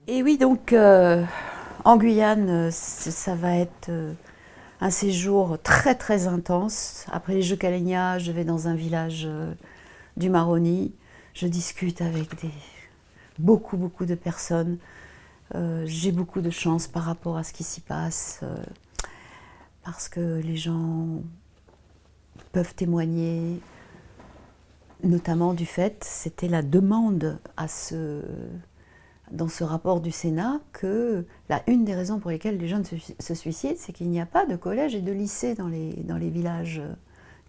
Et oui, donc en Guyane, ça va être un séjour très très intense. Après les Jeux Calenia, je vais dans un village du Maroni. Je discute avec beaucoup de personnes. J'ai beaucoup de chance par rapport à ce qui s'y passe, parce que les gens peuvent témoigner, notamment du fait, c'était la demande dans ce rapport du Sénat, que une des raisons pour lesquelles les jeunes se suicident, c'est qu'il n'y a pas de collège et de lycée dans les villages,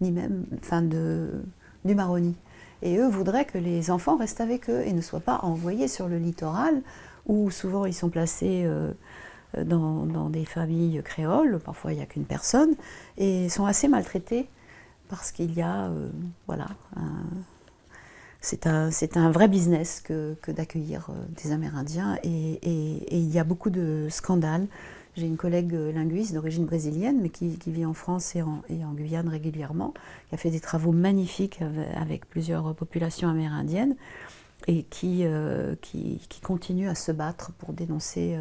ni même du Maroni. Et eux voudraient que les enfants restent avec eux et ne soient pas envoyés sur le littoral, où souvent ils sont placés dans des familles créoles, parfois il n'y a qu'une personne, et sont assez maltraités parce qu'il y a c'est un vrai business que d'accueillir des Amérindiens, et il y a beaucoup de scandales. J'ai une collègue linguiste d'origine brésilienne, mais qui vit en France et en Guyane régulièrement, qui a fait des travaux magnifiques avec plusieurs populations amérindiennes, et qui continue à se battre pour dénoncer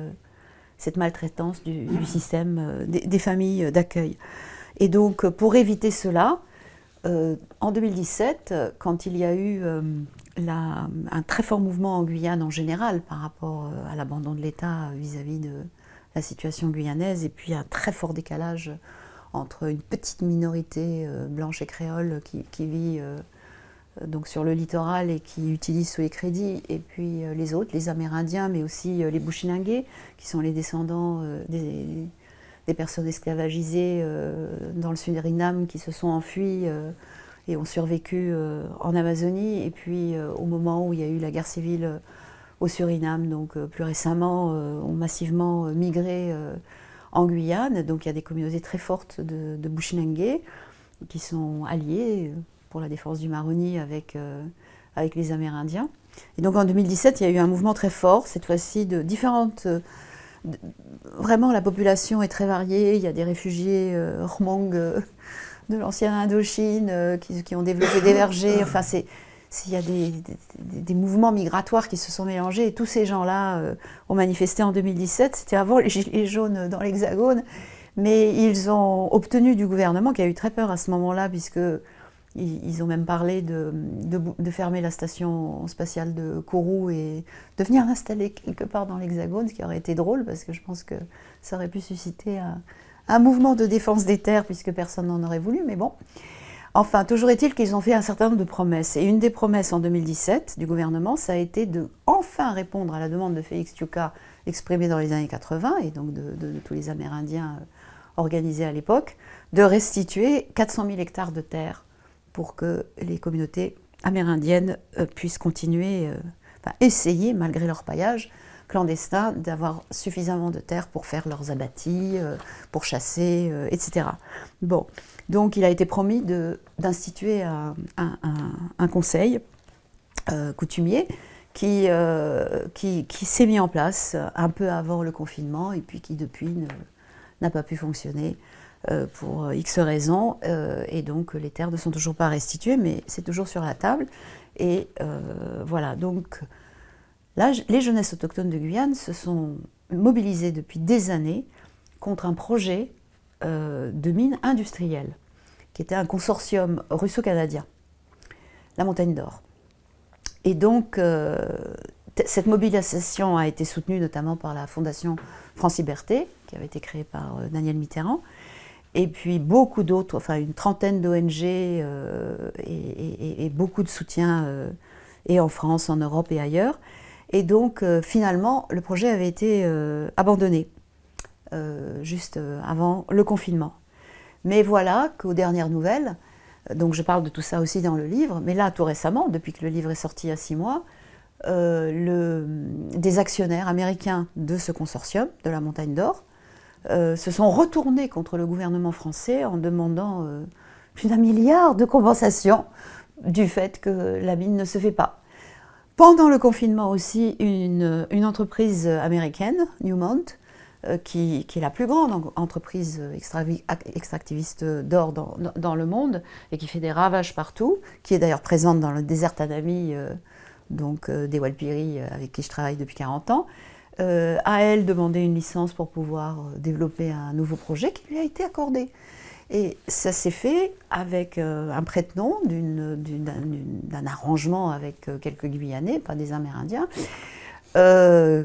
cette maltraitance du système des familles d'accueil. Et donc, pour éviter cela, en 2017, quand il y a eu un très fort mouvement en Guyane en général par rapport à l'abandon de l'État vis-à-vis de la situation guyanaise, et puis un très fort décalage entre une petite minorité blanche et créole qui vit donc sur le littoral et qui utilise sous les crédits, et puis les autres, les Amérindiens, mais aussi les Bushinangés, qui sont les descendants des personnes esclavagisées dans le Suriname, qui se sont enfuies et ont survécu en Amazonie. Et puis au moment où il y a eu la guerre civile au Suriname, donc plus récemment, ont massivement migré en Guyane. Donc il y a des communautés très fortes de Bushinangés qui sont alliés pour la défense du Maroni avec les Amérindiens. Et donc en 2017, il y a eu un mouvement très fort, cette fois-ci de différentes... Vraiment, la population est très variée. Il y a des réfugiés Hmong de l'ancienne Indochine qui ont développé des vergers. Enfin, il y a des mouvements migratoires qui se sont mélangés. Et tous ces gens-là ont manifesté en 2017. C'était avant les Gilets jaunes dans l'Hexagone. Mais ils ont obtenu du gouvernement, qui a eu très peur à ce moment-là, puisque ils ont même parlé de fermer la station spatiale de Kourou et de venir l'installer quelque part dans l'Hexagone, ce qui aurait été drôle, parce que je pense que ça aurait pu susciter un mouvement de défense des terres, puisque personne n'en aurait voulu, mais bon. Enfin, toujours est-il qu'ils ont fait un certain nombre de promesses. Et une des promesses en 2017 du gouvernement, ça a été de enfin répondre à la demande de Félix Thiouka exprimée dans les années 80, et donc de tous les Amérindiens organisés à l'époque, de restituer 400 000 hectares de terre pour que les communautés amérindiennes puissent continuer, essayer, malgré leur paillage clandestin, d'avoir suffisamment de terre pour faire leurs abattis, pour chasser, etc. Bon, donc il a été promis d'instituer un conseil coutumier qui s'est mis en place un peu avant le confinement, et puis qui depuis n'a pas pu fonctionner pour X raisons, et donc les terres ne sont toujours pas restituées, mais c'est toujours sur la table. Et voilà, donc là, les jeunesses autochtones de Guyane se sont mobilisées depuis des années contre un projet de mine industrielle, qui était un consortium russo-canadien, la Montagne d'Or. Et donc, cette mobilisation a été soutenue notamment par la Fondation France Liberté, qui avait été créée par Daniel Mitterrand, et puis beaucoup d'autres, enfin une trentaine d'ONG et beaucoup de soutien, et en France, en Europe et ailleurs. Et donc, finalement, le projet avait été abandonné, juste avant le confinement. Mais voilà qu'aux dernières nouvelles, donc je parle de tout ça aussi dans le livre, mais là, tout récemment, depuis que le livre est sorti il y a 6 mois, des actionnaires américains de ce consortium, de la Montagne d'Or, se sont retournés contre le gouvernement français en demandant plus d'1 milliard de compensations du fait que la mine ne se fait pas. Pendant le confinement aussi, une entreprise américaine, Newmont, qui est la plus grande entreprise extractiviste d'or dans le monde et qui fait des ravages partout, qui est d'ailleurs présente dans le désert Tanami, des Walpiri avec qui je travaille depuis 40 ans, a elle demandé une licence pour pouvoir développer un nouveau projet qui lui a été accordé. Et ça s'est fait avec un prête-nom d'un arrangement avec quelques Guyanais, pas des Amérindiens,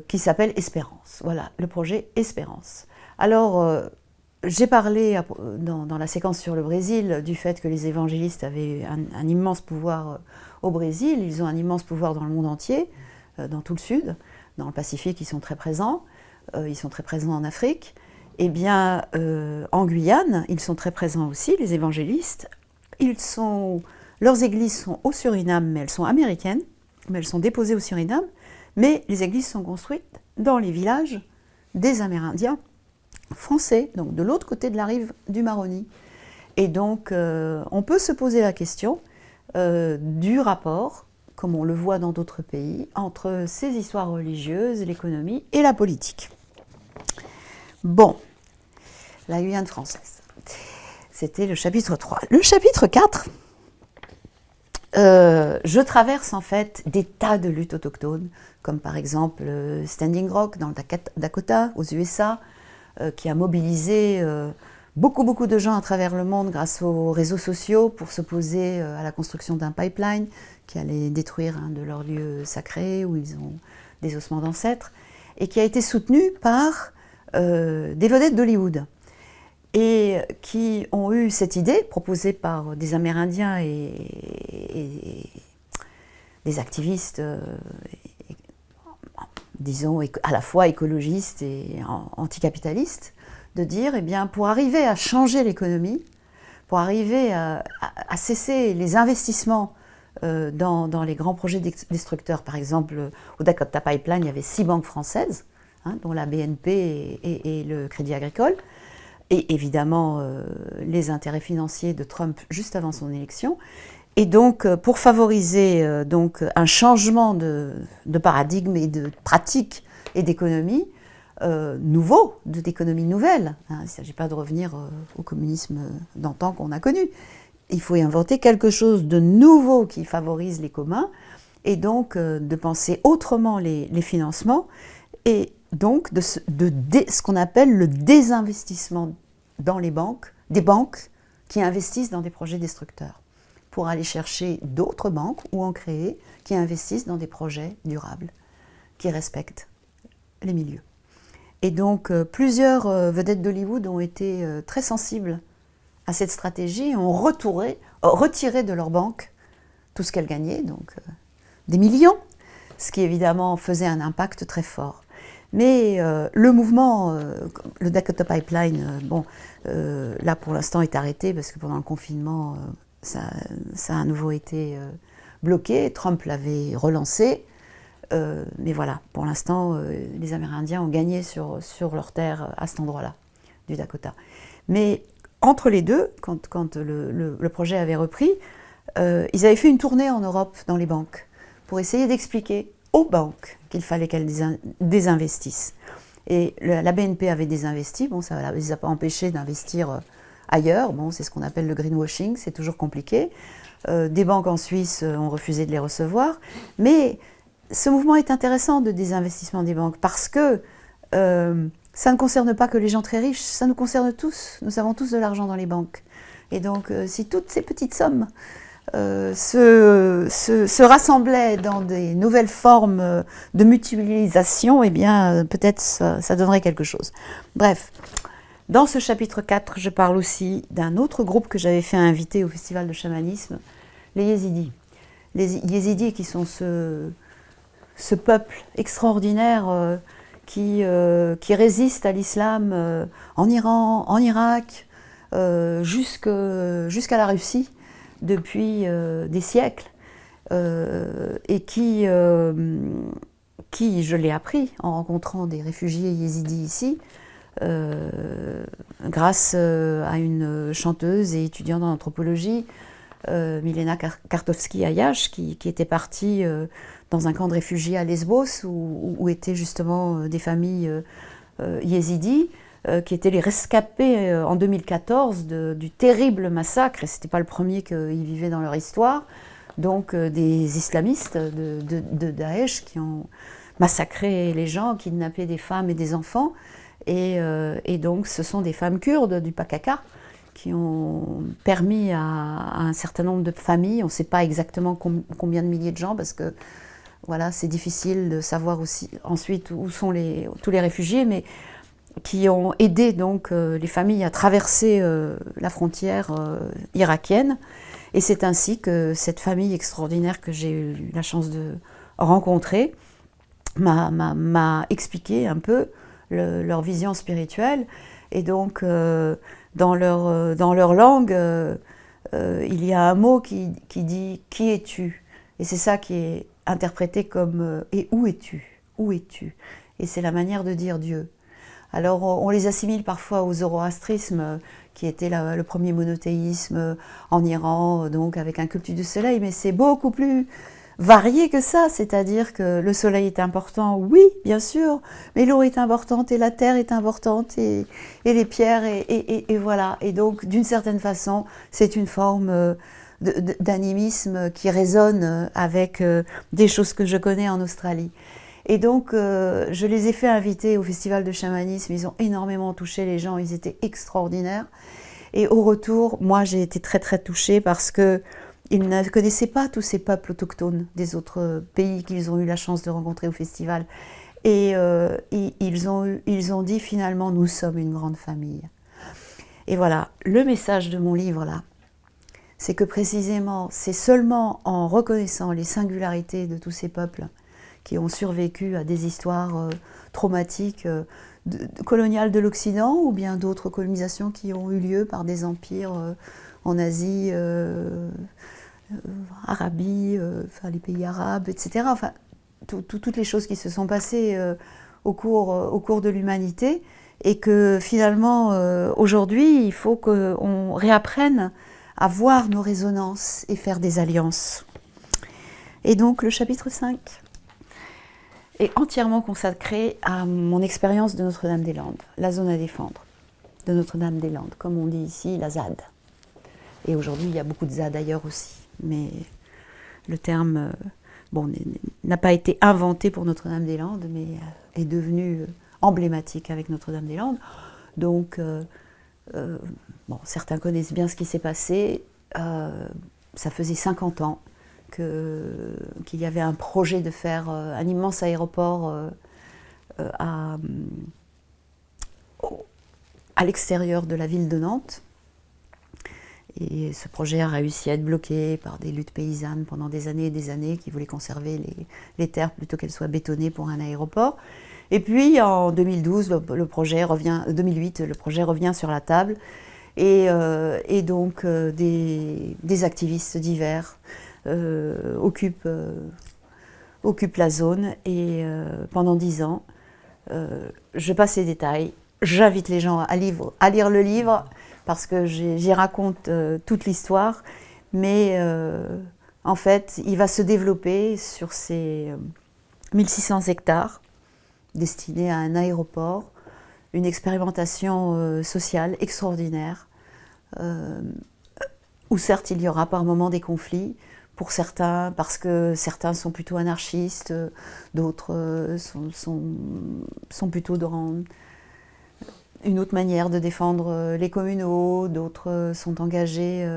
qui s'appelle Espérance. Voilà, le projet Espérance. Alors, j'ai parlé dans la séquence sur le Brésil du fait que les évangélistes avaient un immense pouvoir au Brésil. Ils ont un immense pouvoir dans le monde entier, dans tout le Sud. Dans le Pacifique, ils sont très présents. Ils sont très présents en Afrique. Eh bien, en Guyane, ils sont très présents aussi, les évangélistes. Leurs églises sont au Suriname, mais elles sont américaines, mais elles sont déposées au Suriname. Mais les églises sont construites dans les villages des Amérindiens français, donc de l'autre côté de la rive du Maroni. Et donc, on peut se poser la question du rapport, comme on le voit dans d'autres pays, entre ces histoires religieuses, l'économie et la politique. Bon, la Guyane française. C'était le chapitre 3. Le chapitre 4, je traverse en fait des tas de luttes autochtones, comme par exemple Standing Rock dans le Dakota, aux USA, qui a mobilisé beaucoup de gens à travers le monde grâce aux réseaux sociaux pour s'opposer à la construction d'un pipeline qui allait détruire un de leurs lieux sacrés où ils ont des ossements d'ancêtres, et qui a été soutenu par des vedettes d'Hollywood, et qui ont eu cette idée, proposée par des Amérindiens et des activistes, disons, à la fois écologistes et anticapitalistes, de dire, eh bien, pour arriver à changer l'économie, pour arriver à cesser les investissements dans les grands projets destructeurs, par exemple, au Dakota Pipeline, il y avait 6 banques françaises, dont la BNP et le Crédit Agricole, et évidemment les intérêts financiers de Trump juste avant son élection. Et donc, pour favoriser un changement de paradigme et de pratique et d'économie d'économie nouvelle, il ne s'agit pas de revenir au communisme d'antan qu'on a connu. Il faut inventer quelque chose de nouveau qui favorise les communs, et donc de penser autrement les financements, et donc ce qu'on appelle le désinvestissement dans les banques, des banques qui investissent dans des projets destructeurs, pour aller chercher d'autres banques ou en créer qui investissent dans des projets durables, qui respectent les milieux. Et donc plusieurs vedettes d'Hollywood ont été très sensibles à cette stratégie et ont retiré de leur banque tout ce qu'elles gagnaient, donc des millions, ce qui évidemment faisait un impact très fort. Mais le mouvement, le Dakota Pipeline, là pour l'instant est arrêté parce que pendant le confinement, ça a à nouveau été bloqué. Trump l'avait relancé, mais voilà, pour l'instant, les Amérindiens ont gagné sur leurs terres à cet endroit-là, du Dakota. Mais entre les deux, quand le projet avait repris, ils avaient fait une tournée en Europe dans les banques pour essayer d'expliquer aux banques qu'il fallait qu'elles désinvestissent. Et la BNP avait désinvesti, ça ne les a pas empêchés d'investir ailleurs, c'est ce qu'on appelle le greenwashing, c'est toujours compliqué. Des banques en Suisse ont refusé de les recevoir, mais ce mouvement est intéressant de désinvestissement des banques parce que ça ne concerne pas que les gens très riches, ça nous concerne tous, nous avons tous de l'argent dans les banques. Et donc si toutes ces petites sommes se rassemblaient dans des nouvelles formes de mutualisation, eh bien peut-être ça donnerait quelque chose. Bref, dans ce chapitre 4, je parle aussi d'un autre groupe que j'avais fait inviter au festival de chamanisme, les Yézidis. Les Yézidis qui sont ce peuple extraordinaire qui résiste à l'islam en Iran, en Irak, jusqu'à la Russie depuis des siècles, et qui, je l'ai appris en rencontrant des réfugiés yézidis ici, grâce à une chanteuse et étudiante en anthropologie, Milena Kartovsky-Ayash, qui était partie dans un camp de réfugiés à Lesbos, où étaient justement des familles yézidis, qui étaient les rescapés en 2014 du terrible massacre, et ce n'était pas le premier qu'ils vivaient dans leur histoire, donc des islamistes de Daesh qui ont massacré les gens, kidnappé des femmes et des enfants, et donc ce sont des femmes kurdes du PKK qui ont permis à un certain nombre de familles, on ne sait pas exactement combien de milliers de gens, parce que voilà, c'est difficile de savoir aussi ensuite où sont tous les réfugiés, mais qui ont aidé donc les familles à traverser la frontière irakienne. Et c'est ainsi que cette famille extraordinaire que j'ai eu la chance de rencontrer m'a expliqué un peu leur vision spirituelle. Et donc, dans leur langue, il y a un mot qui dit « Qui es-tu » Et c'est ça qui est interprété comme « Et où es-tu » Où es-tu? Et c'est la manière de dire Dieu. Alors on les assimile parfois au zoroastrisme, qui était le premier monothéisme en Iran, donc avec un culte du soleil, mais c'est beaucoup plus varié que ça, c'est-à-dire que le soleil est important, oui, bien sûr, mais l'eau est importante, et la terre est importante, et les pierres, et voilà. Et donc, d'une certaine façon, c'est une forme d'animisme qui résonne avec des choses que je connais en Australie. Et donc, je les ai fait inviter au festival de chamanisme, ils ont énormément touché les gens, ils étaient extraordinaires. Et au retour, moi j'ai été très très touchée parce qu'ils ne connaissaient pas tous ces peuples autochtones des autres pays qu'ils ont eu la chance de rencontrer au festival. Et ils ont dit finalement, nous sommes une grande famille. Et voilà, le message de mon livre là, c'est que précisément, c'est seulement en reconnaissant les singularités de tous ces peuples qui ont survécu à des histoires traumatiques coloniales de l'Occident ou bien d'autres colonisations qui ont eu lieu par des empires en Asie, Arabie, enfin les pays arabes, etc. Enfin, toutes les choses qui se sont passées au cours de l'humanité et que finalement, aujourd'hui, il faut qu'on réapprenne à voir nos résonances et faire des alliances. Et donc, le chapitre 5 est entièrement consacré à mon expérience de Notre-Dame-des-Landes, la zone à défendre de Notre-Dame-des-Landes, comme on dit ici, la ZAD. Et aujourd'hui, il y a beaucoup de ZAD ailleurs aussi, mais le terme n'a pas été inventé pour Notre-Dame-des-Landes, mais est devenu emblématique avec Notre-Dame-des-Landes. Donc, certains connaissent bien ce qui s'est passé. Ça faisait 50 ans qu'il y avait un projet de faire un immense aéroport à l'extérieur de la ville de Nantes. Et ce projet a réussi à être bloqué par des luttes paysannes pendant des années et des années qui voulaient conserver les terres plutôt qu'elles soient bétonnées pour un aéroport. Et puis en 2012, 2008, le projet revient sur la table et donc des activistes divers occupent la zone et pendant 10 ans, je passe les détails, j'invite les gens à lire le livre parce que j'y raconte toute l'histoire, mais en fait, il va se développer sur ces 1600 hectares destinés à un aéroport, une expérimentation sociale extraordinaire, où certes il y aura par moments des conflits, pour certains, parce que certains sont plutôt anarchistes, d'autres sont plutôt dans une autre manière de défendre les communaux, d'autres sont engagés,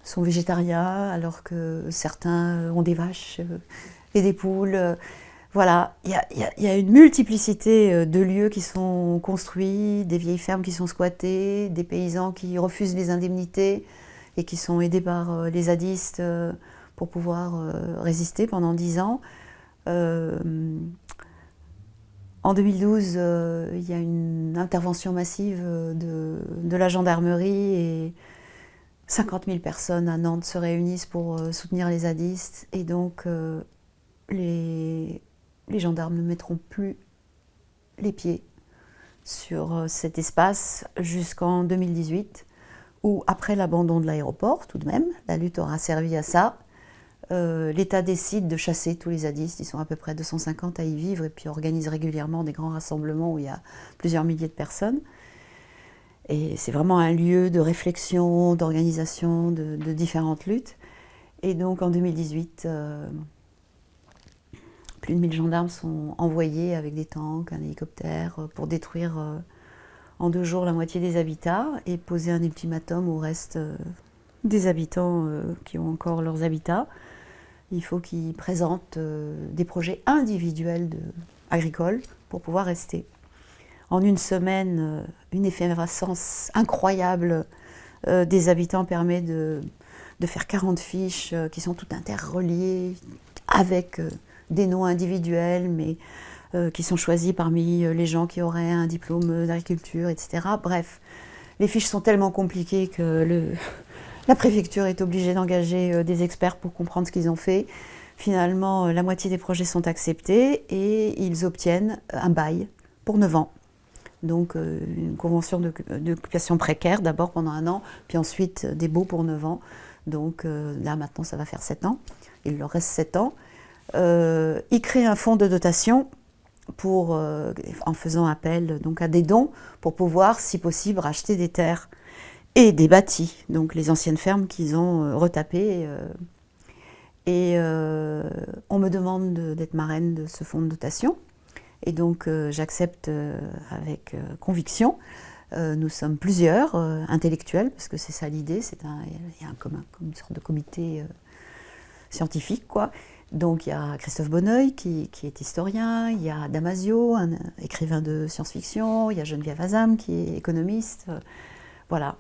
sont végétariens, alors que certains ont des vaches et des poules. Voilà, il y a une multiplicité de lieux qui sont construits, des vieilles fermes qui sont squattées, des paysans qui refusent les indemnités et qui sont aidés par les zadistes pour pouvoir résister pendant 10 ans. En 2012, il y a une intervention massive de la gendarmerie et 50 000 personnes à Nantes se réunissent pour soutenir les zadistes. Et donc, les gendarmes ne mettront plus les pieds sur cet espace jusqu'en 2018, où après l'abandon de l'aéroport, tout de même, la lutte aura servi à ça, l'État décide de chasser tous les zadistes, ils sont à peu près 250 à y vivre, et puis organise régulièrement des grands rassemblements où il y a plusieurs milliers de personnes. Et c'est vraiment un lieu de réflexion, d'organisation de différentes luttes. Et donc en 2018, plus de 1000 gendarmes sont envoyés avec des tanks, un hélicoptère, pour détruire en 2 jours la moitié des habitats et poser un ultimatum au reste des habitants qui ont encore leurs habitats. Il faut qu'ils présentent des projets individuels agricoles pour pouvoir rester. En une semaine, une effervescence incroyable des habitants permet de faire 40 fiches qui sont toutes interreliées avec des noms individuels, mais qui sont choisis parmi les gens qui auraient un diplôme d'agriculture, etc. Bref, les fiches sont tellement compliquées que la préfecture est obligée d'engager des experts pour comprendre ce qu'ils ont fait. Finalement, la moitié des projets sont acceptés et ils obtiennent un bail pour 9 ans. Donc une convention d'occupation précaire d'abord pendant 1 an, puis ensuite des baux pour 9 ans. Donc là maintenant ça va faire 7 ans, il leur reste 7 ans. Ils créent un fonds de dotation en faisant appel donc, à des dons pour pouvoir, si possible, racheter des terres et des bâtis, donc les anciennes fermes qu'ils ont retapées. On me demande d'être marraine de ce fonds de dotation. Et donc j'accepte avec conviction. Nous sommes plusieurs intellectuels, parce que c'est ça l'idée, il y a comme une sorte de comité scientifique, quoi. Donc il y a Christophe Bonneuil qui est historien, il y a Damasio, un écrivain de science-fiction, il y a Geneviève Azam qui est économiste, voilà.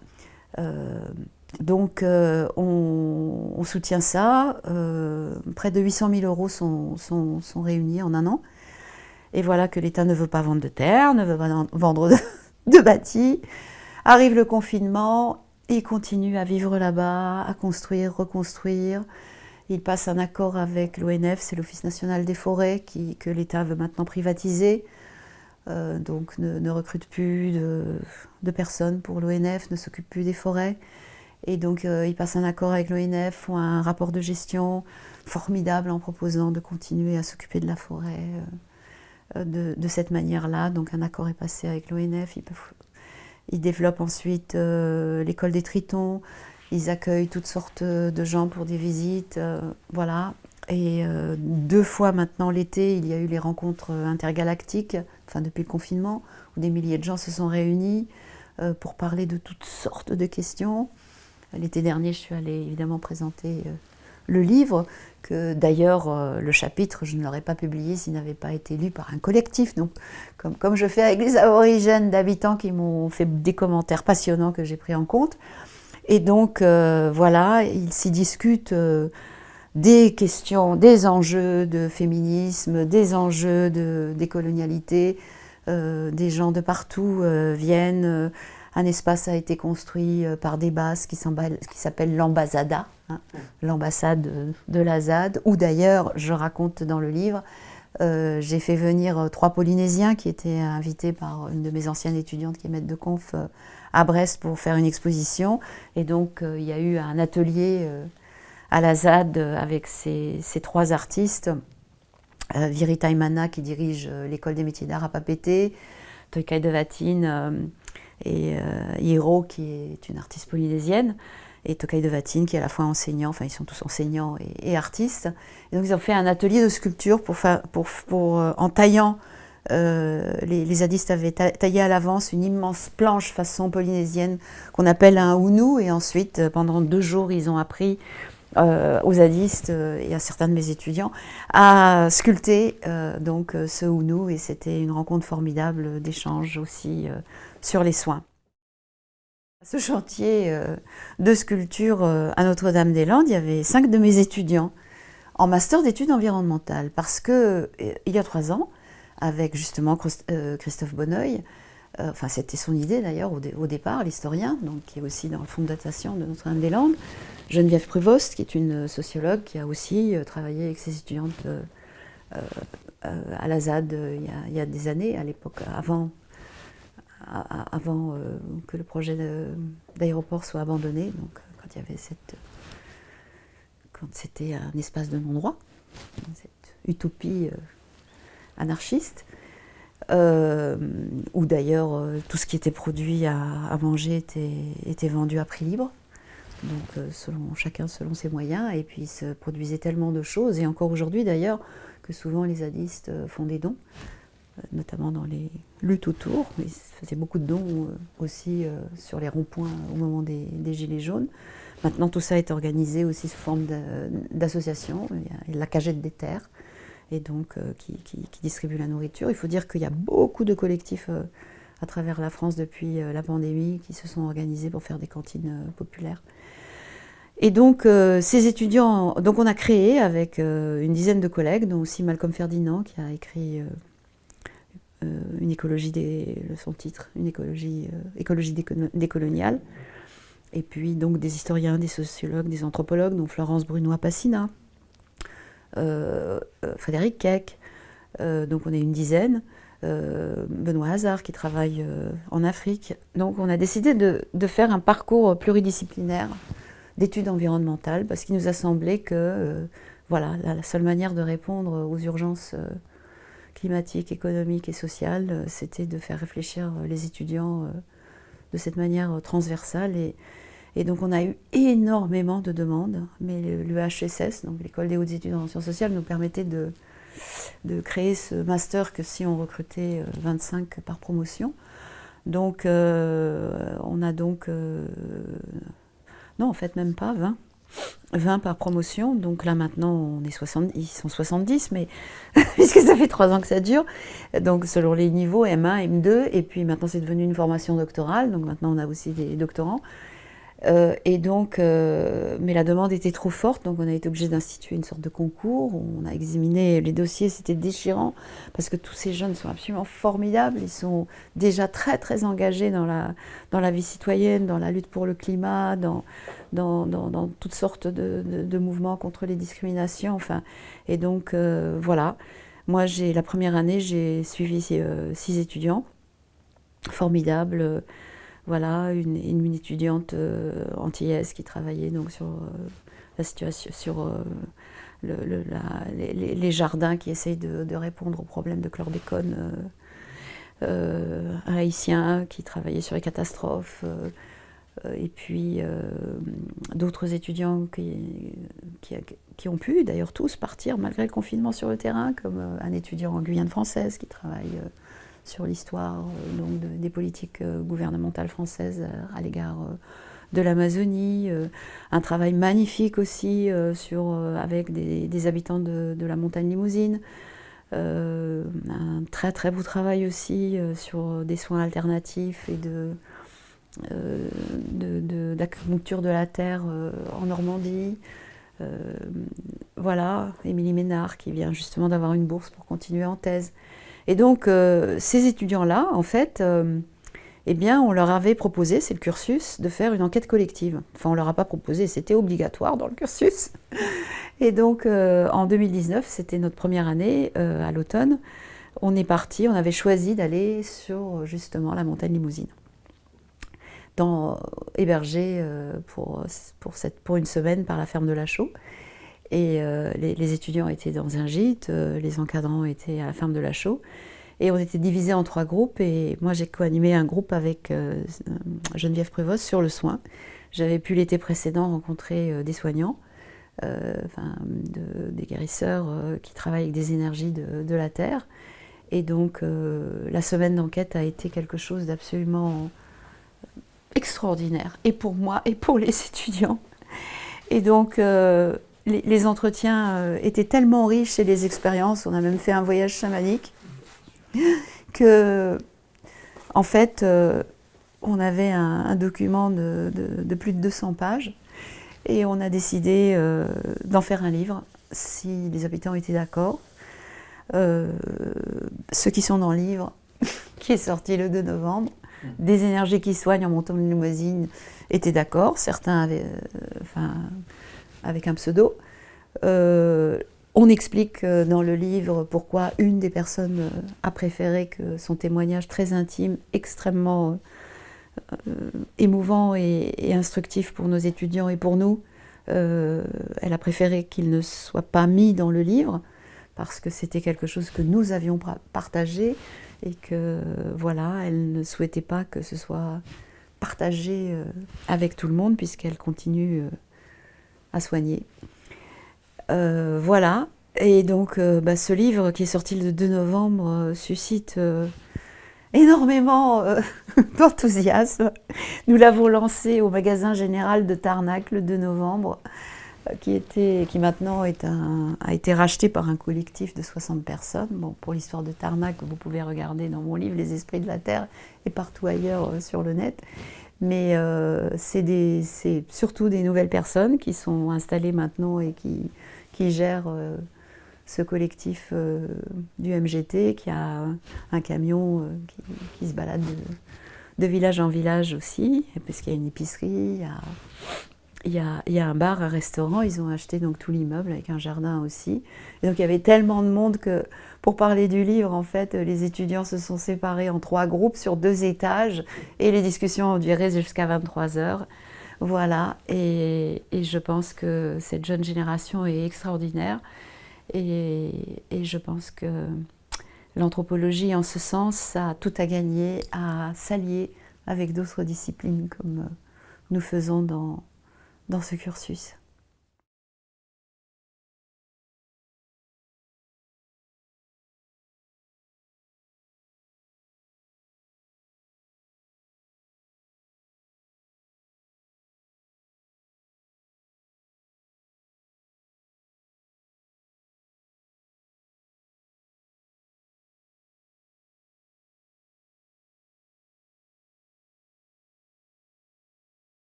Donc on soutient ça, près de 800 000 euros sont réunis en 1 an. Et voilà que l'État ne veut pas vendre de terre, ne veut pas vendre de bâtis. Arrive le confinement, il continue à vivre là-bas, à construire, reconstruire. Il passe un accord avec l'ONF, c'est l'Office national des forêts, que l'État veut maintenant privatiser. Donc ne recrute plus de personnes pour l'ONF, ne s'occupe plus des forêts. Et donc il passe un accord avec l'ONF, font un rapport de gestion formidable en proposant de continuer à s'occuper de la forêt. De cette manière-là, donc un accord est passé avec l'ONF, ils développent ensuite l'école des Tritons, ils accueillent toutes sortes de gens pour des visites, voilà. Et 2 fois maintenant l'été, il y a eu les rencontres intergalactiques, enfin depuis le confinement, où des milliers de gens se sont réunis pour parler de toutes sortes de questions. L'été dernier, je suis allée évidemment présenter le livre, que d'ailleurs le chapitre, je ne l'aurais pas publié s'il n'avait pas été lu par un collectif. Donc, comme je fais avec les aborigènes d'habitants qui m'ont fait des commentaires passionnants que j'ai pris en compte. Et donc voilà, ils s'y discutent des questions, des enjeux de féminisme, des enjeux de décolonialité. Des gens de partout viennent. Un espace a été construit par des Basques qui s'appelle l'Ambazada, hein, l'ambassade de la ZAD, où d'ailleurs, je raconte dans le livre, j'ai fait venir 3 Polynésiens qui étaient invités par une de mes anciennes étudiantes qui est maître de conf à Brest pour faire une exposition. Et donc, il y a eu un atelier à la ZAD avec ces 3 artistes. Viri Taimana qui dirige l'école des métiers d'art à Papeete, Toikai Devatine et Hiro qui est une artiste polynésienne, et Tokai Devatine qui est à la fois enseignant, enfin ils sont tous enseignants et artistes. Et donc ils ont fait un atelier de sculpture en taillant, les zadistes avaient taillé à l'avance une immense planche façon polynésienne qu'on appelle un unu, et ensuite pendant 2 jours ils ont appris aux zadistes et à certains de mes étudiants à sculpter donc ce unu, et c'était une rencontre formidable d'échange aussi sur les soins. Ce chantier de sculpture à Notre-Dame-des-Landes, il y avait 5 de mes étudiants en master d'études environnementales, parce que il y a 3 ans, avec justement Christophe Bonneuil, enfin c'était son idée d'ailleurs au départ, l'historien, donc qui est aussi dans le fonds de dotation de Notre-Dame-des-Landes, Geneviève Pruvost, qui est une sociologue qui a aussi travaillé avec ses étudiantes à la ZAD il y a des années, à l'époque avant avant que le projet d'aéroport soit abandonné, donc quand il y avait quand c'était un espace de non-droit, cette utopie anarchiste, où d'ailleurs tout ce qui était produit à manger était vendu à prix libre, donc chacun selon ses moyens, et puis il se produisait tellement de choses, et encore aujourd'hui d'ailleurs, que souvent les zadistes font des dons, notamment dans les luttes autour. Ils faisaient beaucoup de dons aussi sur les ronds-points au moment des Gilets jaunes. Maintenant, tout ça est organisé aussi sous forme d'associations. Il y a la Cagette des Terres, et donc qui distribue la nourriture. Il faut dire qu'il y a beaucoup de collectifs à travers la France depuis la pandémie qui se sont organisés pour faire des cantines populaires. Et donc, ces étudiants, donc on a créé avec une dizaine de collègues, dont aussi Malcolm Ferdinand, qui a écrit une écologie son titre, une écologie décoloniale. Et puis donc des historiens, des sociologues, des anthropologues, dont Florence Brunoy-Passina, Frédéric Keck, donc on est une dizaine, Benoît Hazard qui travaille en Afrique. Donc on a décidé de faire un parcours pluridisciplinaire d'études environnementales, parce qu'il nous a semblé que voilà, la seule manière de répondre aux urgences climatiques, économiques et sociales, c'était de faire réfléchir les étudiants de cette manière transversale. Et donc on a eu énormément de demandes, mais le HSS, donc l'École des hautes études en sciences sociales, nous permettait de créer ce master que si on recrutait 25 par promotion. Donc on a donc... non, en fait, même pas 20. 20 par promotion, donc là maintenant ils sont 70, mais puisque ça fait 3 ans que ça dure, donc selon les niveaux M1, M2, et puis maintenant c'est devenu une formation doctorale, donc maintenant on a aussi des doctorants. Et donc, mais la demande était trop forte, donc on a été obligé d'instituer une sorte de concours. On a examiné les dossiers, c'était déchirant, parce que tous ces jeunes sont absolument formidables. Ils sont déjà très très engagés dans la vie citoyenne, dans la lutte pour le climat, dans toutes sortes de mouvements contre les discriminations. Enfin, et donc voilà. Moi, la première année, j'ai suivi 6 étudiants formidables. Voilà, une étudiante antillaise qui travaillait donc sur la situation, sur les jardins, qui essayent de répondre aux problèmes de chlordécone. Un haïtien qui travaillait sur les catastrophes. Et puis d'autres étudiants qui ont pu d'ailleurs tous partir malgré le confinement sur le terrain, comme un étudiant en Guyane française qui travaille sur l'histoire donc des politiques gouvernementales françaises à l'égard de l'Amazonie, un travail magnifique aussi avec des habitants de la montagne Limousine, un très très beau travail aussi sur des soins alternatifs et d'acupuncture de la terre en Normandie. Voilà, Émilie Ménard qui vient justement d'avoir une bourse pour continuer en thèse. Et donc, ces étudiants-là, en fait, eh bien, on leur avait proposé, c'est le cursus, de faire une enquête collective. Enfin, on ne leur a pas proposé, c'était obligatoire dans le cursus. Et donc, en 2019, c'était notre première année, à l'automne, on est parti, on avait choisi d'aller sur, justement, la montagne Limousine. Hébergé pour une semaine par la ferme de La Chaux. Et les étudiants étaient dans un gîte, les encadrants étaient à la ferme de La Chaux. Et on était divisés en 3 groupes. Et moi, j'ai co-animé un groupe avec Geneviève Prévost sur le soin. J'avais pu l'été précédent rencontrer des soignants, des guérisseurs qui travaillent avec des énergies de la terre. Et donc, la semaine d'enquête a été quelque chose d'absolument extraordinaire, et pour moi et pour les étudiants. Et donc, les entretiens étaient tellement riches et les expériences, on a même fait un voyage chamanique, que, en fait, on avait un document de plus de 200 pages, et on a décidé d'en faire un livre, si les habitants étaient d'accord. Ceux qui sont dans le livre, qui est sorti le 2 novembre, des énergies qui soignent en montagne Limousine, étaient d'accord, certains avaient, avec un pseudo. On explique dans le livre pourquoi une des personnes a préféré que son témoignage très intime, extrêmement émouvant et instructif pour nos étudiants et pour nous, elle a préféré qu'il ne soit pas mis dans le livre parce que c'était quelque chose que nous avions partagé et que voilà, elle ne souhaitait pas que ce soit partagé avec tout le monde puisqu'elle continue à soigner. Voilà, et donc ce livre qui est sorti le 2 novembre suscite énormément d'enthousiasme. Nous l'avons lancé au magasin général de Tarnac le 2 novembre, qui maintenant a été racheté par un collectif de 60 personnes. Bon, pour l'histoire de Tarnac, vous pouvez regarder dans mon livre Les Esprits de la Terre et partout ailleurs sur le net. Mais c'est surtout des nouvelles personnes qui sont installées maintenant et qui gèrent ce collectif du MGT, qui a un camion qui se balade de village en village aussi, puisqu'il y a une épicerie, il y a un bar, un restaurant. Ils ont acheté donc tout l'immeuble avec un jardin aussi. Et donc il y avait tellement de monde que pour parler du livre, en fait, les étudiants se sont séparés en 3 groupes sur 2 étages et les discussions ont duré jusqu'à 23 heures. Voilà, et je pense que cette jeune génération est extraordinaire et je pense que l'anthropologie, en ce sens, a tout à gagner à s'allier avec d'autres disciplines comme nous faisons dans ce cursus.